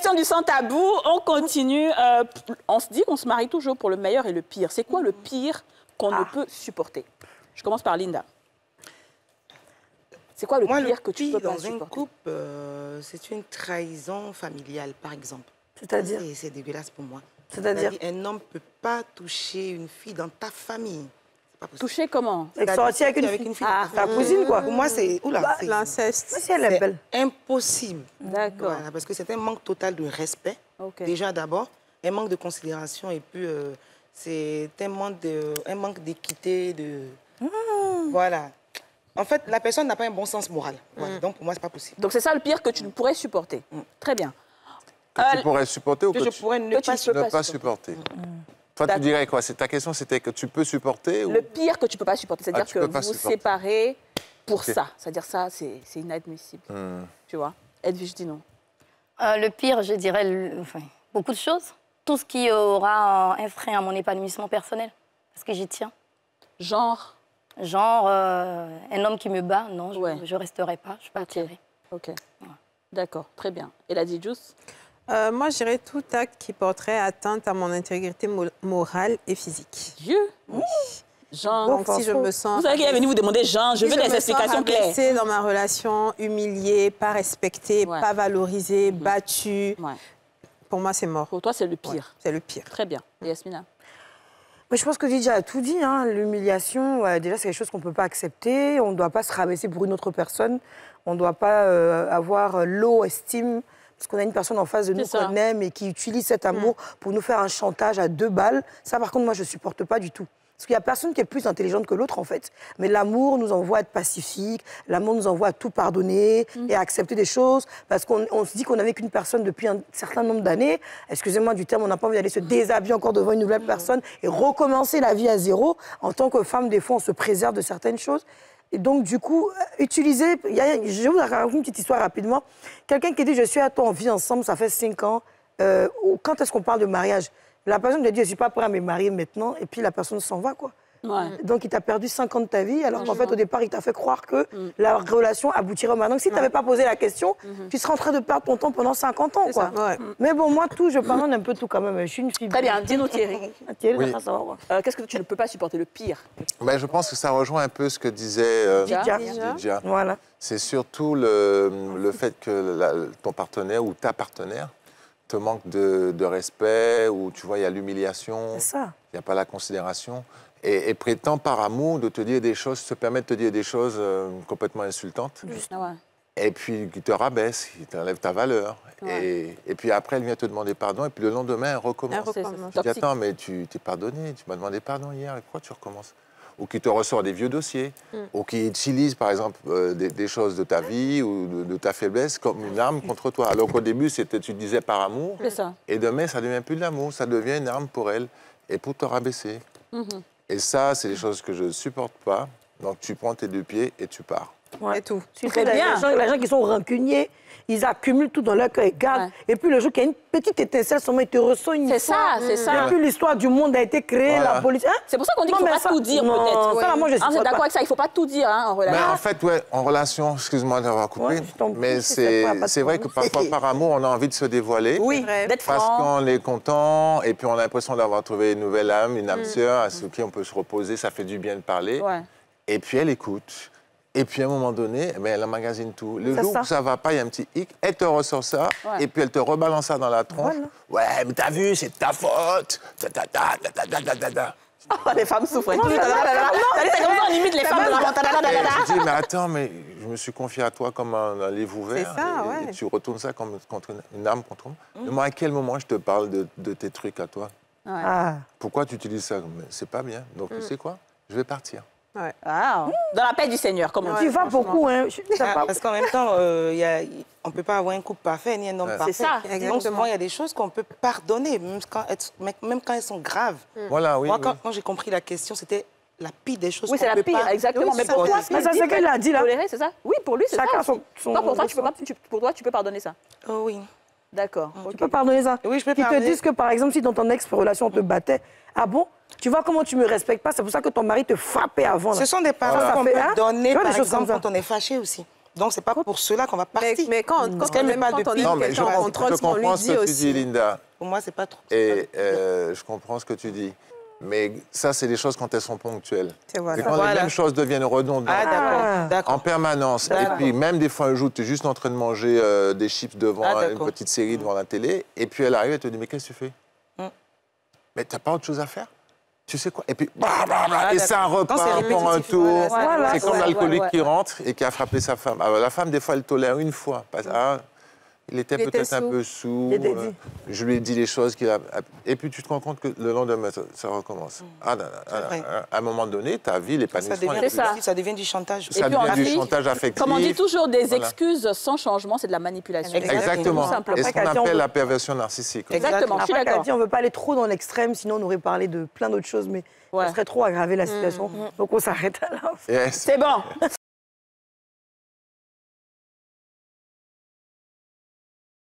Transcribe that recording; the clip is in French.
question du sans tabou, on continue. On se dit qu'on se marie toujours pour le meilleur et le pire. C'est quoi le pire qu'on ne peut supporter? Je commence par Linda. C'est quoi le pire que tu peux pas supporter? Dans un couple, c'est une trahison familiale, par exemple. C'est-à-dire? C'est dégueulasse pour moi. C'est-à-dire? Un homme ne peut pas toucher une fille dans ta famille. C'est pas possible. Toucher comment? Sortir avec une fille. Ta cousine, quoi. Pour moi, c'est... L'inceste. Si elle est belle. Impossible. D'accord. Voilà, parce que c'est un manque total de respect, déjà d'abord, un manque de considération, et puis c'est un manque d'équité, Voilà. En fait, la personne n'a pas un bon sens moral. Voilà. Donc, pour moi, c'est pas possible. Donc, c'est ça le pire que tu ne pourrais supporter. Très bien. Que tu pourrais supporter ou que je pourrais ne pas supporter. Toi, tu dirais quoi? Ta question, c'était que tu peux supporter ou... Le pire que tu ne peux pas supporter, c'est-à-dire que vous vous séparez pour ça. C'est-à-dire ça, c'est inadmissible. Tu vois? Edwige, dis non. Le pire, je dirais, beaucoup de choses. Tout ce qui aura un frein à mon épanouissement personnel. Parce que j'y tiens. Genre un homme qui me bat, non, je ne resterai pas, je partirai. Ok. Ouais. D'accord, très bien. Et la Didjous? Moi, je dirais tout acte qui porterait atteinte à mon intégrité morale et physique. Dieu? Oui. Jean, donc si je me sens... Vous savez qu'il est venu vous demander, Jean, je veux des explications claires. Si dans ma relation, humiliée, pas respectée, pas valorisée, battue, pour moi, c'est mort. Pour toi, c'est le pire? Ouais, c'est le pire. Très bien. Et Yasmina? Mais je pense que Didier a tout dit. Hein. L'humiliation, déjà, c'est quelque chose qu'on ne peut pas accepter. On ne doit pas se rabaisser pour une autre personne. On ne doit pas avoir low estime parce qu'on a une personne en face de nous qu'on aime et qui utilise cet amour pour nous faire un chantage à 2 balles. Ça, par contre, moi, je ne supporte pas du tout. Parce qu'il n'y a personne qui est plus intelligente que l'autre, en fait. Mais l'amour nous envoie à être pacifique, l'amour nous envoie à tout pardonner et à accepter des choses. Parce qu'on se dit qu'on est avec une personne depuis un certain nombre d'années. Excusez-moi du terme, on n'a pas envie d'aller se déshabiller encore devant une nouvelle personne et recommencer la vie à zéro. En tant que femme, des fois, on se préserve de certaines choses. Et donc, du coup, utiliser... Je vais vous raconter une petite histoire rapidement. Quelqu'un qui dit « Je suis à toi, on vit ensemble, ça fait 5 ans. Quand est-ce qu'on parle de mariage ?» La personne lui dit, je ne suis pas prêt à me marier maintenant, et puis la personne s'en va, quoi. Ouais. Donc, il t'a perdu 5 ans de ta vie, alors qu'en fait, au départ, il t'a fait croire que la relation aboutirait maintenant. Donc, si tu n'avais pas posé la question, tu serais en train de perdre ton temps pendant 50 ans, quoi. Mais bon, moi, je pardonne un peu tout quand même. Je suis une fille... Très bien, dis-nous Thierry. Thierry, ça va, quoi. Qu'est-ce que tu ne peux pas supporter, le pire? Je pense que ça rejoint un peu ce que disait Didia. Voilà. C'est surtout le fait que ton partenaire ou ta partenaire te manque de respect, ou tu vois, il y a l'humiliation, il n'y a pas la considération, et prétend par amour de te dire des choses, se permet de te dire des choses complètement insultantes, et puis qui te rabaisse, qui t'enlève ta valeur, et puis après elle vient te demander pardon, et puis le lendemain elle recommence. Tu dis, attends, mais tu t'es pardonné, tu m'as demandé pardon hier, et pourquoi tu recommences? Ou qui te ressort des vieux dossiers, ou qui utilise, par exemple, des choses de ta vie ou de ta faiblesse comme une arme contre toi. Alors qu'au début, tu disais par amour, et demain, ça ne devient plus de l'amour, ça devient une arme pour elle, et pour te rabaisser. Et ça, c'est des choses que je ne supporte pas. Donc, tu prends tes 2 pieds et tu pars. Et tout. Très bien. Les gens qui sont rancuniers, ils accumulent tout dans leur cœur, ils gardent. Et puis le jour qu'il y a une petite étincelle, seulement ils te ressortent une histoire. C'est ça. Et puis l'histoire du monde a été créée, la police... C'est pour ça qu'on dit qu'il ne faut pas tout dire, peut-être. Ça, moi, je suis d'accord avec ça, il ne faut pas tout dire en relation. Mais en fait, en relation, excuse-moi d'avoir coupé, mais c'est vrai que parfois, par amour, on a envie de se dévoiler. Oui, d'être franc. Parce qu'on est content, et puis on a l'impression d'avoir trouvé une nouvelle âme, une âme sœur, à qui on peut se reposer, ça fait du bien de parler. Et puis elle écoute. Et puis, à un moment donné, elle emmagasine tout. Le jour où ça ne va pas, il y a un petit hic, elle te ressort ça, et puis elle te rebalance ça dans la tronche. Ouais, mais t'as vu, c'est ta faute. Les femmes souffrent. Ça commence à limite les femmes de la... Tu dis, mais attends, mais je me suis confié à toi comme un livre ouvert. Et tu retournes ça comme une arme contre moi. Mais moi, à quel moment je te parle de tes trucs à toi? Pourquoi tu utilises ça? C'est pas bien. Donc, tu sais quoi? Je vais partir. Dans la paix du Seigneur, comme on dit. Tu vas beaucoup, hein. Parce qu'en même temps, on ne peut pas avoir un couple parfait ni un homme parfait. C'est ça, Donc souvent, il y a des choses qu'on peut pardonner, même quand elles sont graves. Voilà, oui. Moi, quand j'ai compris la question, c'était la pire des choses qu'on peut pas... Oui, c'est la pire, exactement. Mais pour toi, c'est ce qu'elle a dit, là. C'est ça? Oui, pour lui, c'est ça. Pour toi, tu peux pardonner ça? Oui. D'accord. Tu peux pardonner ça? Oui, je peux pardonner. Qui te disent que, par exemple, si dans ton ex-relation, on te battait, ah bon? Tu vois comment tu me respectes pas? C'est pour ça que ton mari te frappait avant. Là. Ce sont des paroles qu'on peut donner, par exemple, quand on est fâché aussi. Donc, c'est pas pour cela qu'on va partir. Mais quand on aime quelqu'un en contrôle, ce qu'on lui dit aussi. Tu dis, Linda. Pour moi, c'est pas trop. Et je comprends ce que tu dis. Mais ça, c'est des choses quand elles sont ponctuelles. C'est voilà. Quand les mêmes choses deviennent redondantes en permanence. Et puis, même des fois, un jour, tu es juste en train de manger des chips devant une petite série devant la télé. Et puis, elle arrive et te dit, mais qu'est-ce que tu fais? Mais tu n'as pas autre chose à faire? Tu sais quoi? Et puis, et ça repart pour un tour. C'est comme l'alcoolique qui rentre et qui a frappé sa femme. Alors, la femme, des fois, elle tolère une fois. Il était peut-être un peu sourd. Je lui ai dit les choses qu'il a... Et puis, tu te rends compte que le lendemain, ça recommence. À un moment donné, ta vie, l'épanouissement... Ça devient du chantage. Ça devient du chantage affectif. Comme on dit toujours, des excuses sans changement, c'est de la manipulation. Exactement. Et ce qu'on appelle la perversion narcissique. Exactement, je suis d'accord. On ne veut pas aller trop dans l'extrême, sinon on aurait parlé de plein d'autres choses, mais ça serait trop aggraver la situation. Donc on s'arrête à là. C'est bon.